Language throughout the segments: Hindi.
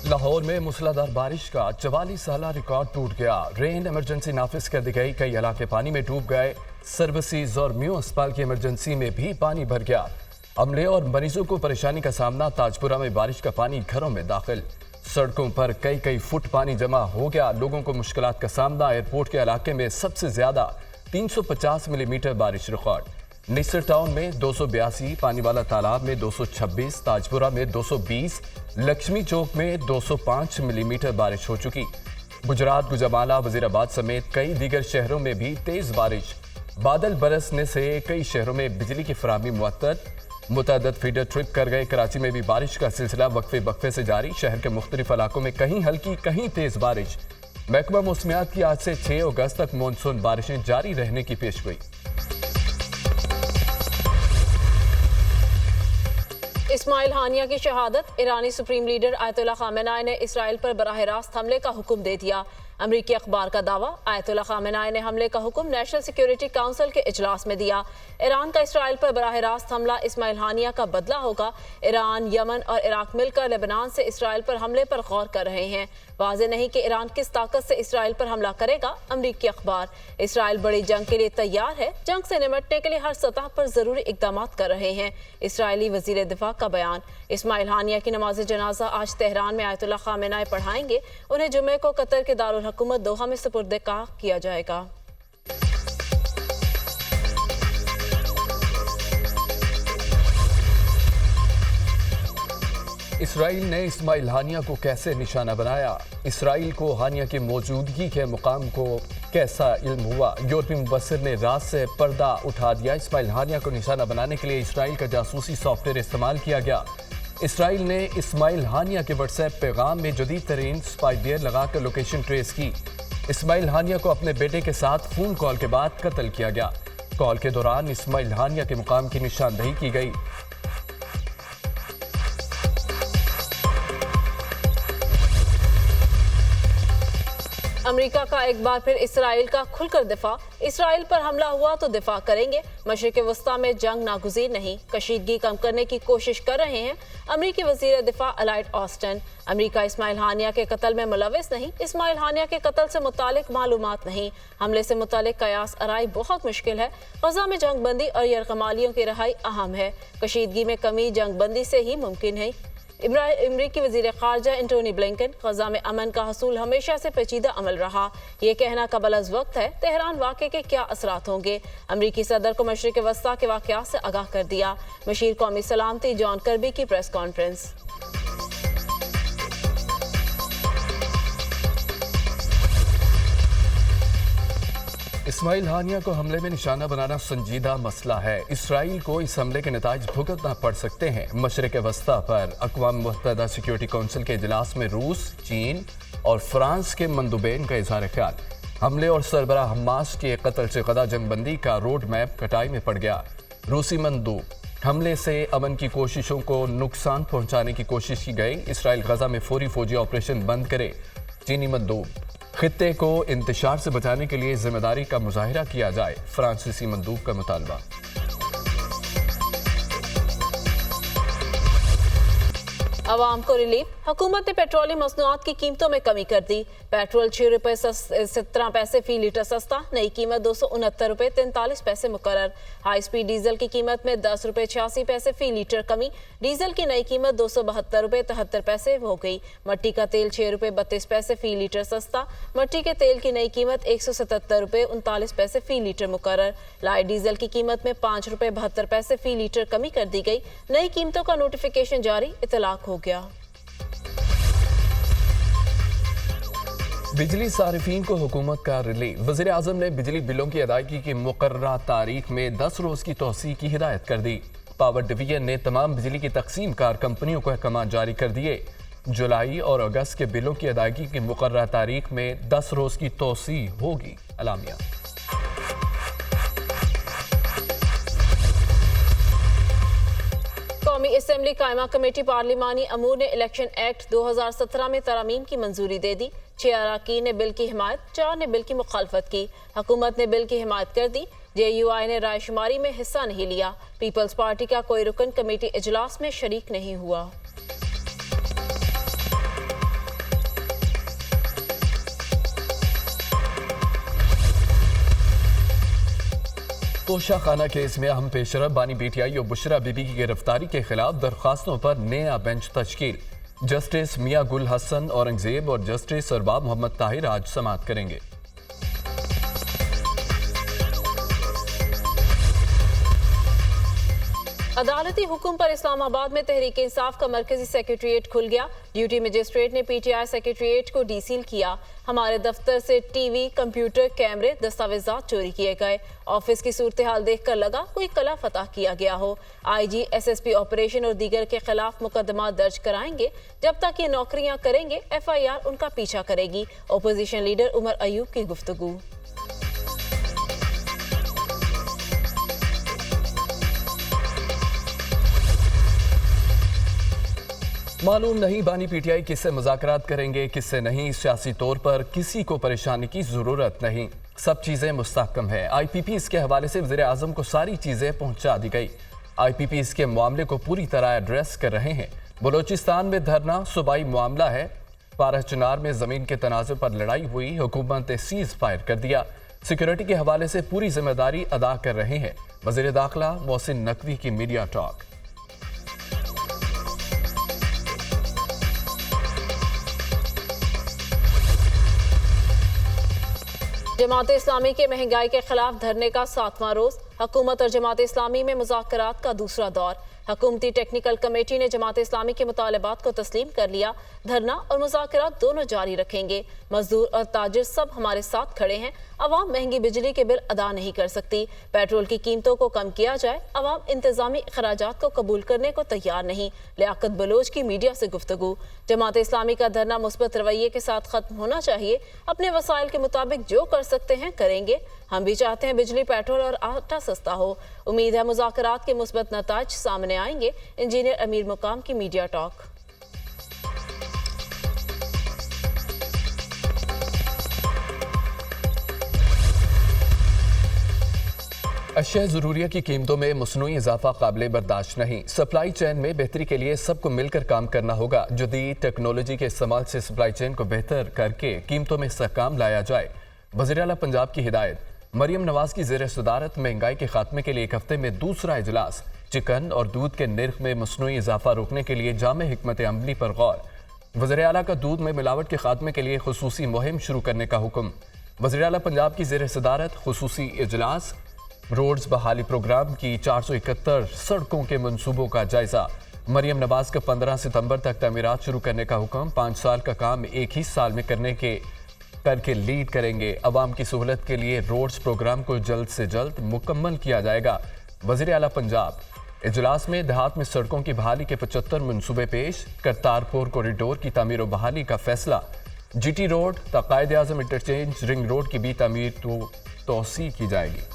लाहौर में मूसलाधार बारिश का 44 साला रिकॉर्ड टूट गया। रेन इमरजेंसी नाफिज कर दी गई, कई इलाके पानी में डूब गए। सर्विसेज और म्यू अस्पताल की इमरजेंसी में भी पानी भर गया। अमले और मरीजों को परेशानी का सामना। ताजपुरा में बारिश का पानी घरों में दाखिल, सड़कों पर कई फुट पानी जमा हो गया। लोगों को मुश्किलात का सामना। एयरपोर्ट के इलाके में सबसे ज्यादा 350 मिलीमीटर बारिश रिकॉर्ड। निसर टाउन में 282, पानी वाला तालाब में 226, ताजपुरा में 220, लक्ष्मी चौक में 205 मिलीमीटर बारिश हो चुकी। गुजरात, गुजरावाला, वजीराबाद समेत कई दीगर शहरों में भी तेज बारिश। बादल बरसने से कई शहरों में बिजली की फराहमी मुअत्तल। मुतअद्दिद फीडर ट्रिप कर गए। कराची में भी बारिश का सिलसिला वक्फे से जारी। शहर के मुख्तलिफ इलाकों में कहीं हल्की कहीं तेज बारिश। महकमा मौसमियात की आज से 6 अगस्त तक मानसून बारिशें जारी रहने की पेशगोई। इस्माइल हानिया की शहादत। ईरानी सुप्रीम लीडर आयतुल्लाह खामेनाई ने इसराइल पर बराह रास्त हमले का हुक्म दे दिया। अमरीकी अखबार का दावा, आयतुल्लाह खामेनाई ने हमले का हुक्म नेशनल सिक्योरिटी काउंसिल के इजलास में दिया। ईरान का इसराइल पर बराह रास्त हमला इस्माइल हानिया का बदला होगा। ईरान, यमन और इराक मिलकर लेबनान से इसराइल पर हमले पर गौर कर रहे हैं। वाज़े नहीं कि ईरान किस ताकत से इसराइल पर हमला करेगा। अमरीकी अखबार, इसराइल बड़ी जंग के लिए तैयार है। जंग से निपटने के लिए हर सतह पर जरूरी इकदाम कर रहे हैं। इसराइली वजीर दिफा का बयान। इस्माइल हानिया की नमाज जनाजा आज तेहरान में आयतुल्लाह खामेनाई पढ़ाएंगे। उन्हें जुमे को कतर के दारुल हुकूमत दोहा में सुपुर्द-ए-खाक किया जाएगा। इसराइल ने इस्माइल हानिया को कैसे निशाना बनाया? इसराइल को हानिया की मौजूदगी के मुकाम को कैसा इल्म हुआ? यूरोपीय मुबस्सिर ने रात से पर्दा उठा दिया। इस्माइल हानिया को निशाना बनाने के लिए इसराइल का जासूसी सॉफ्टवेयर इस्तेमाल किया गया। इसराइल ने इस्माइल हानिया के व्हाट्सएप पैगाम में जदीद तरीन स्पाईवेयर लगाकर लोकेशन ट्रेस की। इस्माइल हानिया को अपने बेटे के साथ फोन कॉल के बाद कत्ल किया गया। कॉल के दौरान इस्माइल हानिया के मुकाम की निशानदही की गई। अमेरिका का एक बार फिर इसराइल का खुलकर दिफा। इसराइल पर हमला हुआ तो दिफा करेंगे। मशरिक़ वस्ता में जंग नागुज़ीर नहीं, कशीदगी कम करने की कोशिश कर रहे हैं अमरीकी वज़ीर दिफा अलाइड ऑस्टिन। अमरीका इस्माइल हानिया के कत्ल में मुलव्विस नहीं। इस्माइल हानिया के कत्ल से मुतालिक मालूमात नहीं। हमले से मुतालिक कयास आराई बहुत मुश्किल है। गजा में जंग बंदी और यरगमालियों की रहाई अहम है। कशीदगी में कमी जंग बंदी से ही मुमकिन है। अमरीकी वज़ीर ख़ारजा एंटोनी ब्लिंकन, ग़ज़ा में अमन का हसूल हमेशा से पेचीदा अमल रहा। ये कहना कबल अज़ वक्त है तेहरान वाक़े के क्या असरात होंगे। अमरीकी सदर को मशरिक़ वस्ता के वाक़यात से आगाह कर दिया। मशीर कौमी सलामती जॉन कर्बी की प्रेस कॉन्फ्रेंस। इस्माइल हानिया को हमले में निशाना बनाना संजीदा मसला है। इसराइल को इस हमले के नताइज भुगतना पड़ सकते हैं। मशरिक़ वस्ता पर अक़वाम मुत्तहिदा सिक्योरिटी काउंसिल के इजलास में रूस, चीन और फ्रांस के मंदूबेन का इज़हार ख्याल। हमले और सरबराह हमास के कत्ल से ग़ज़ा जंगबंदी का रोड मैप कटाई में पड़ गया। रूसी मंदूब, हमले से अमन की कोशिशों को नुकसान पहुँचाने की कोशिश की गई। इसराइल ग़ज़ा में फौरी फौजी ऑपरेशन बंद करे। चीनी मंदूब, खित्ते को इंतशार से बचाने के लिए जिम्मेदारी का मुजाहिरा किया जाए। फ्रांसीसी मंदूब का मुतालबा। अवाम को रिलीफ। हुकूमत ने पेट्रोलियम मसनूआत की कीमतों में कमी कर दी। पेट्रोल 6 रुपये 17 पैसे फी लीटर सस्ता। नई कीमत 269 रुपये 43 पैसे मुकर्रर। हाई स्पीड डीजल की कीमत में 10 रुपये 86 पैसे फी लीटर कमी। डीजल की नई कीमत 272 रुपये 73 पैसे हो गई। मट्टी का तेल 6 रुपये 32 पैसे फी लीटर सस्ता। मट्टी के तेल की नई कीमत 177 रुपये 39 पैसे फी लीटर मुकर्रर। लाइट डीजल की कीमत में 5 रुपये 72 पैसे फी लीटर कमी कर दी गई। नई कीमतों का नोटिफिकेशन जारी, इतलाक हो गया। बिजली सारिफीन को हुकूमत का रिलीफ। वज़ीर आज़म ने बिजली बिलों की अदायगी की मुकर्ररा तारीख में 10 रोज़ की तोसी की हिदायत कर दी। पावर डिवीजन ने तमाम बिजली की तकसीम कार कंपनियों को अहकाम जारी कर दिए। जुलाई और अगस्त के बिलों की अदायगी की मुकर्ररा तारीख में 10 रोज़ की तोसी होगी। अलामिया, कौमी असम्बली कायमा कमेटी पार्लिमानी अमूर ने इलेक्शन एक्ट 2017 में तरमीम की मंजूरी दे दी। 6 अराकीन ने बिल की हिमायत, 4 ने बिल की मुखालफत की। हुकूमत ने बिल की हिमायत कर दी। JUI ने रायशुमारी में हिस्सा नहीं लिया। पीपल्स पार्टी का कोई रुकन कमेटी इजलास में शरीक नहीं हुआ। तोशाखाना केस में अहम पेशरफ बानी पीटीआई और बुशरा बीबी की गिरफ्तारी के खिलाफ दरखास्तों पर नया बेंच तश्कील। जस्टिस मियां गुल हसन औरंगजेब और जस्टिस अरबाब मोहम्मद ताहिर आज समाअत करेंगे। अदालती हुक्म पर इस्लामाबाद में तहरीक इंसाफ का मरकजी सेक्रेटरिएट खुल गया। ड्यूटी मजिस्ट्रेट ने पीटीआई सेक्रेटरिएट को डीसील किया। हमारे दफ्तर से टीवी, कंप्यूटर, कैमरे, दस्तावेजात चोरी किए गए। ऑफिस की सूरत हाल देखकर लगा कोई कला फतह किया गया हो। आईजी, एसएसपी ऑपरेशन और दीगर के खिलाफ मुकदमा दर्ज कराएंगे। जब तक ये नौकरियां करेंगे, एफआईआर उनका पीछा करेगी। ओपोजिशन लीडर उमर अयूब की गुफ्तगू। मालूम नहीं बानी पीटीआई किससे मुज़ाकरात करेंगे, किससे नहीं। सियासी तौर पर किसी को परेशानी की जरूरत नहीं, सब चीजें मुस्तहकम है। आईपीपीज़ के हवाले से वज़ीर आज़म को सारी चीजें पहुंचा दी गई। आईपीपीज़ के मामले को पूरी तरह एड्रेस कर रहे हैं। बलोचिस्तान में धरना सूबाई मामला है। पारा चिनार में जमीन के तनाज़े पर लड़ाई हुई, हुकूमत ने सीज फायर कर दिया। सिक्योरिटी के हवाले से पूरी जिम्मेदारी अदा कर रहे हैं। वज़ीर दाखिला मोहसिन नकवी की मीडिया टॉक। जमात इस्लामी के महंगाई के खिलाफ धरने का 7वां रोज। हुकूमत और जमात इस्लामी में मुज़ाकरात का दूसरा दौर। हुकूमती टेक्निकल कमेटी ने जमात इस्लामी के मुतालबात को तस्लीम कर लिया। धरना और मुज़ाकरात दोनों जारी रखेंगे। मजदूर और ताजिर सब हमारे साथ खड़े हैं। अवाम महंगी बिजली के बिल अदा नहीं कर सकती। पेट्रोल की कीमतों को कम किया जाए। अवाम इंतजामी अखराजात को कबूल करने को तैयार नहीं। लियाकत बलोच की मीडिया से गुफ्तगू। जमात इस्लामी का धरना मुस्बत रवैये के साथ खत्म होना चाहिए। अपने वसाइल के मुताबिक जो कर सकते हैं करेंगे। हम भी चाहते हैं बिजली, पेट्रोल और आटा सस्ता हो। उम्मीद है मुज़ाकरात के मुस्बत नताज सामने आएंगे। इंजीनियर अमीर मुकाम की मीडिया टॉक। अशिया ज़रूरिया की कीमतों में मसनूई इजाफा काबिल बर्दाश्त नहीं। सप्लाई चेन में बेहतरी के लिए सबको मिलकर काम करना होगा। जदीद टेक्नोलॉजी के इस्तेमाल से सप्लाई चेन को बेहतर करके कीमतों में इस्तेहकाम लाया जाए। वज़ीर आला पंजाब की हिदायत। मरियम नवाज की ज़ेर सदारत महंगाई के खात्मे के लिए एक हफ्ते में दूसरा इजलास। चिकन और दूध के निर्ख में मसनूई इजाफा रोकने के लिए जामे हिकमत अमली पर गौर। वज़ीर आला का दूध में मिलावट के खात्मे के लिए खुसूसी मुहिम शुरू करने का हुक्म। वज़ीर आला पंजाब की ज़ेर सदारत खुसूसी इजलास। रोड्स बहाली प्रोग्राम की 471 सड़कों के मंसूबों का जायजा। मरियम नवाज का 15 सितंबर तक तमीरात शुरू करने का हुक्म। 5 साल का काम एक ही साल में करके लीड करेंगे। अवाम की सहूलत के लिए रोड्स प्रोग्राम को जल्द से जल्द मुकम्मल किया जाएगा। वज़ीर आला पंजाब। इजलास में देहात में सड़कों की बहाली के 75 मंसूबे पेश। करतारपुर कॉरिडोर की तामीर और बहाली का फैसला। जीटी रोड तकायद आजम इंटरचेंज रिंग रोड की भी तामीर तोसी की जाएगी।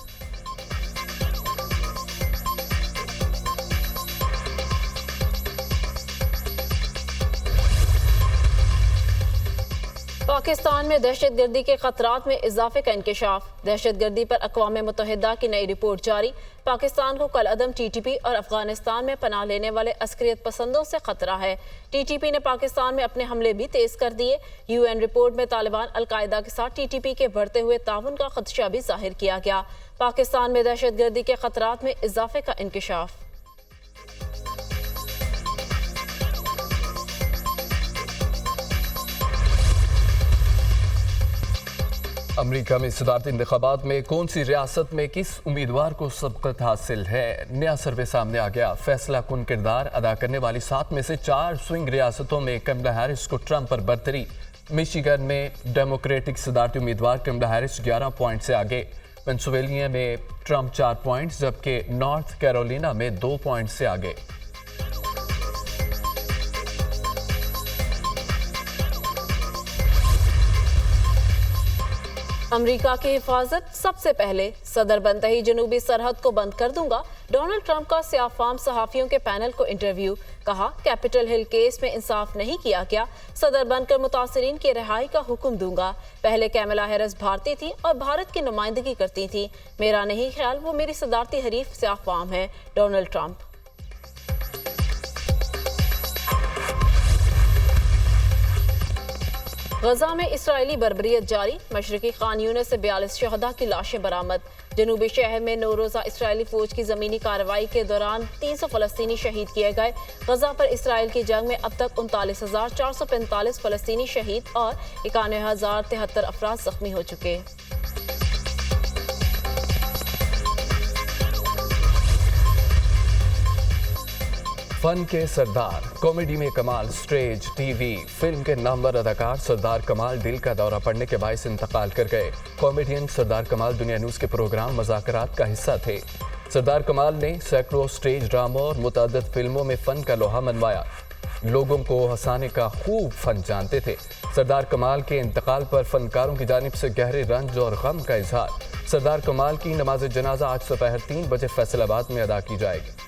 पाकिस्तान में दहशतगर्दी के खतरात में इजाफे का इंकशाफ। दहशतगर्दी पर अक़वाम मुत्तहिदा की नई रिपोर्ट जारी। पाकिस्तान को कल अदम टीटीपी और अफगानिस्तान में पनाह लेने वाले अस्करियत पसंदों से खतरा है। टीटीपी ने पाकिस्तान में अपने हमले भी तेज कर दिए। यूएन रिपोर्ट में तालिबान, अलकायदा के साथ टीटीपी के बढ़ते हुए ताउन का खदशा भी जाहिर किया गया। पाकिस्तान में दहशतगर्दी के खतरात में इजाफे का इंकशाफ। अमेरिका में सदारती इंतखाबात में कौन सी रियासत में किस उम्मीदवार को सबकत हासिल है। नया सर्वे सामने आ गया। फैसला कुन किरदार अदा करने वाली 7 में से 4 स्विंग रियासतों में कमला हैरिस को ट्रंप पर बरतरी। मिशिगन में डेमोक्रेटिक सदारती उम्मीदवार कमला हैरिस 11 पॉइंट से आगे। पेंसिल्वेनिया में ट्रंप 4 पॉइंट, जबकि नॉर्थ कैरोलिना में 2 पॉइंट से आगे। अमेरिका की हिफाजत सबसे पहले। सदर बनते ही जनूबी सरहद को बंद कर दूंगा। डोनाल्ड ट्रंप का सियाफाम सहाफियों के पैनल को इंटरव्यू। कहा, कैपिटल हिल केस में इंसाफ नहीं किया गया। सदर बनकर मुतासरीन की रिहाई का हुक्म दूंगा। पहले कैमला हैरिस भारतीय थी और भारत की नुमाइंदगी करती थी। मेरा नहीं ख्याल वो मेरी सदारती हरीफ सियाफाम है। Donald Trump. गजा में इसराइली बर्बरियत जारी, मशरकी खान यूनिस से 42 शहदा की लाशें बरामद। जनूबी शहर में नौरोजा इसराइली फौज की जमीनी कार्रवाई के दौरान 300 फलस्तीनी शहीद किए गए। गजा पर इसराइल की जंग में अब तक 39,445 फलस्तीनी शहीद और 91,073 अफराद जख्मी हो चुके। फन के सरदार, कॉमेडी में कमाल, स्टेज, टीवी, फिल्म के नामवर अदाकार सरदार कमाल दिल का दौरा पड़ने के बायस इंतकाल कर गए। कॉमेडियन सरदार कमाल दुनिया न्यूज के प्रोग्राम मज़ाकरात का हिस्सा थे। सरदार कमाल ने सैकड़ों स्टेज ड्रामों और मुतअद्दिद फिल्मों में फ़न का लोहा मनवाया। लोगों को हंसाने का खूब फन जानते थे। सरदार कमाल के इंतकाल पर फनकारों की जानिब से गहरे रंज और गम का इजहार। सरदार कमाल की नमाज जनाजा आज दोपहर 3 बजे फैसलाबाद में अदा की जाएगी।